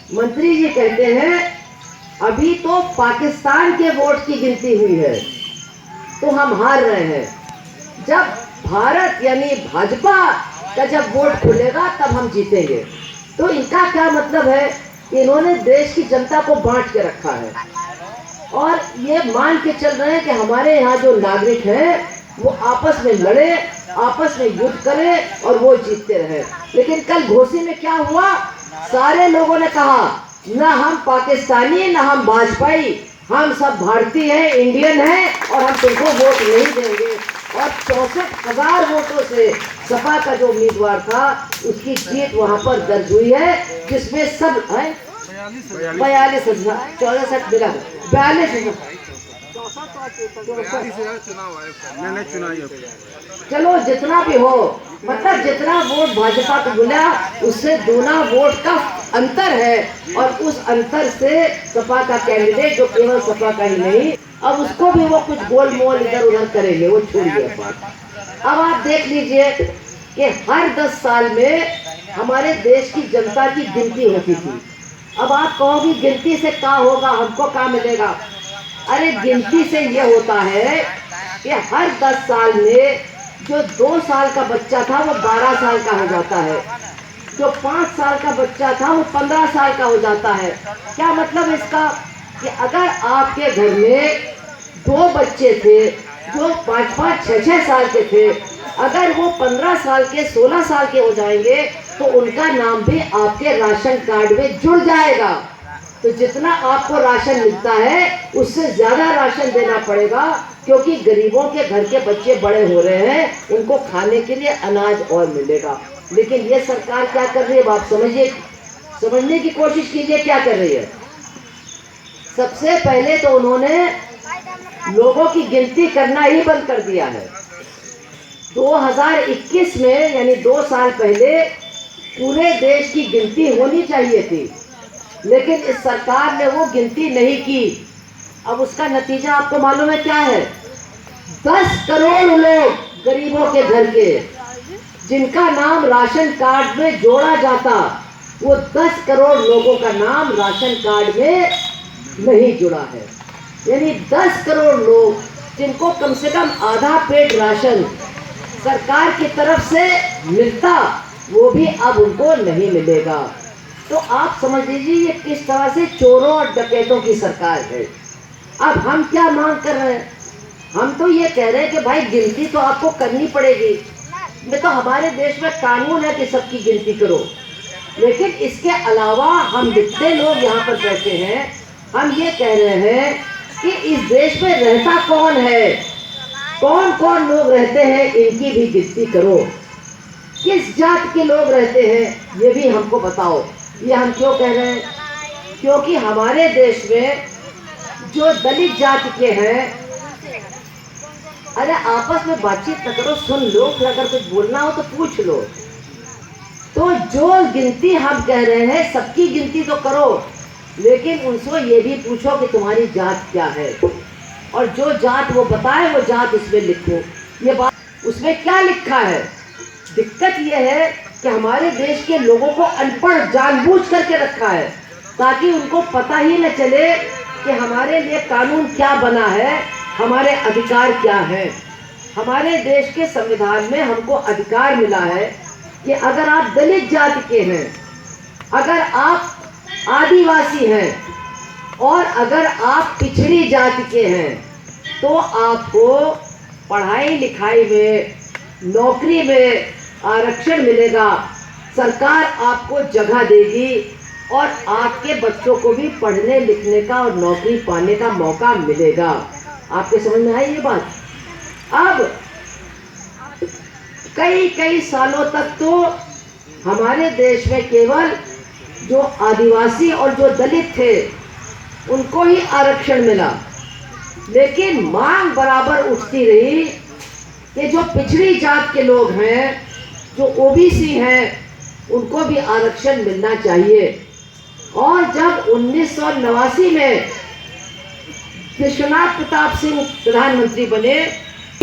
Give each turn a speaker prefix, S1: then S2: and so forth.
S1: मंत्री जी कहते हैं अभी तो पाकिस्तान के वोट की गिनती हुई है तो हम हार रहे हैं। जब भारत यानी भाजपा का जब वोट खुलेगा तब हम जीतेंगे। तो इनका क्या मतलब है? इन्होंने देश की जनता को बांट के रखा है और ये मान के चल रहे हैं कि हमारे यहाँ जो नागरिक हैं वो आपस में लड़े, आपस में युद्ध करें और वो जीतते रहे। लेकिन कल घोसी में क्या हुआ? सारे लोगों ने कहा ना हम पाकिस्तानी ना हम भाजपाई, हम सब भारतीय हैं, इंडियन हैं और हम तुमको वोट नहीं देंगे। और 64,000 वोटों से सपा का जो उम्मीदवार था उसकी जीत वहां पर दर्ज हुई है, जिसमें सब है 42,000 64 मिला 42,000 चलो जितना भी हो, मतलब जितना वोट भाजपा को मिला उससे दूना वोट का अंतर है। और उस अंतर से सपा का कैंडिडेट जो केवल सपा का ही नहीं, अब उसको भी वो कुछ गोलमोल इधर उधर करेंगे, वो छोड़िए बात। अब आप देख लीजिए कि हर 10 साल में हमारे देश की जनता की गिनती होती थी। अब आप कहोगे गिनती से क्या होगा, हमको क्या मिलेगा? अरे गिनती से ये होता है कि हर 10 साल में जो 2 साल का बच्चा था वो 12 साल का हो जाता है, जो 5 साल का बच्चा था वो 15 साल का हो जाता है। क्या मतलब इसका? कि अगर आपके घर में 2 बच्चे थे जो 5-5, 6-6 साल के थे, अगर वो 15 साल के 16 साल के हो जाएंगे तो उनका नाम भी आपके राशन कार्ड में जुड़ जाएगा। तो जितना आपको राशन मिलता है उससे ज्यादा राशन देना पड़ेगा, क्योंकि गरीबों के घर के बच्चे बड़े हो रहे हैं, उनको खाने के लिए अनाज और मिलेगा। लेकिन ये सरकार क्या कर रही है आप समझिए, समझने की कोशिश कीजिए क्या कर रही है। सबसे पहले तो उन्होंने लोगों की गिनती करना ही बंद कर दिया है। 2021 में यानी 2 साल पहले पूरे देश की गिनती होनी चाहिए थी, लेकिन इस सरकार ने वो गिनती नहीं की। अब उसका नतीजा आपको मालूम है क्या है? 10 करोड़ लोग गरीबों के घर के जिनका नाम राशन कार्ड में जोड़ा जाता, वो 10 करोड़ लोगों का नाम राशन कार्ड में नहीं जुड़ा है। यानी 10 करोड़ लोग जिनको कम से कम आधा पेट राशन सरकार की तरफ से मिलता, वो भी अब उनको नहीं मिलेगा। तो आप समझ लीजिए ये किस तरह से चोरों और डकैतों की सरकार है। अब हम क्या मांग कर रहे हैं? हम तो ये कह रहे हैं कि भाई गिनती तो आपको करनी पड़ेगी। ये तो हमारे देश में कानून है कि सबकी गिनती करो, लेकिन इसके अलावा हम जितने लोग यहाँ पर बैठे हैं, हम ये कह रहे हैं कि इस देश में रहता कौन है, कौन कौन लोग रहते हैं, इनकी भी गिनती करो। किस जात के लोग रहते हैं ये भी हमको बताओ। ये हम क्यों कह रहे हैं? क्योंकि हमारे देश में जो दलित जाति के हैं, अरे आपस में बातचीत न करो, सुन लो, फिर अगर कुछ बोलना हो तो पूछ लो। तो जो गिनती हम कह रहे हैं सबकी गिनती तो करो, लेकिन उनसे ये भी पूछो कि तुम्हारी जात क्या है, और जो जात वो बताए वो जात उसमें लिखो। ये बात उसमें क्या लिखा है? दिक्कत ये है कि हमारे देश के लोगों को अनपढ़ जानबूझ करके रखा है, ताकि उनको पता ही न चले कि हमारे लिए कानून क्या बना है, हमारे अधिकार क्या है। हमारे देश के संविधान में हमको अधिकार मिला है कि अगर आप दलित जाति के हैं, अगर आप आदिवासी हैं और अगर आप पिछड़ी जाति के हैं, तो आपको पढ़ाई लिखाई में, नौकरी में आरक्षण मिलेगा, सरकार आपको जगह देगी और आपके बच्चों को भी पढ़ने लिखने का और नौकरी पाने का मौका मिलेगा। आपके समझ में आई ये बात? अब कई सालों तक तो हमारे देश में केवल जो आदिवासी और जो दलित थे उनको ही आरक्षण मिला, लेकिन मांग बराबर उठती रही कि जो पिछड़ी जात के लोग हैं, जो ओबीसी हैं, उनको भी आरक्षण मिलना चाहिए। और जब 1989 में विश्वनाथ प्रताप सिंह प्रधानमंत्री बने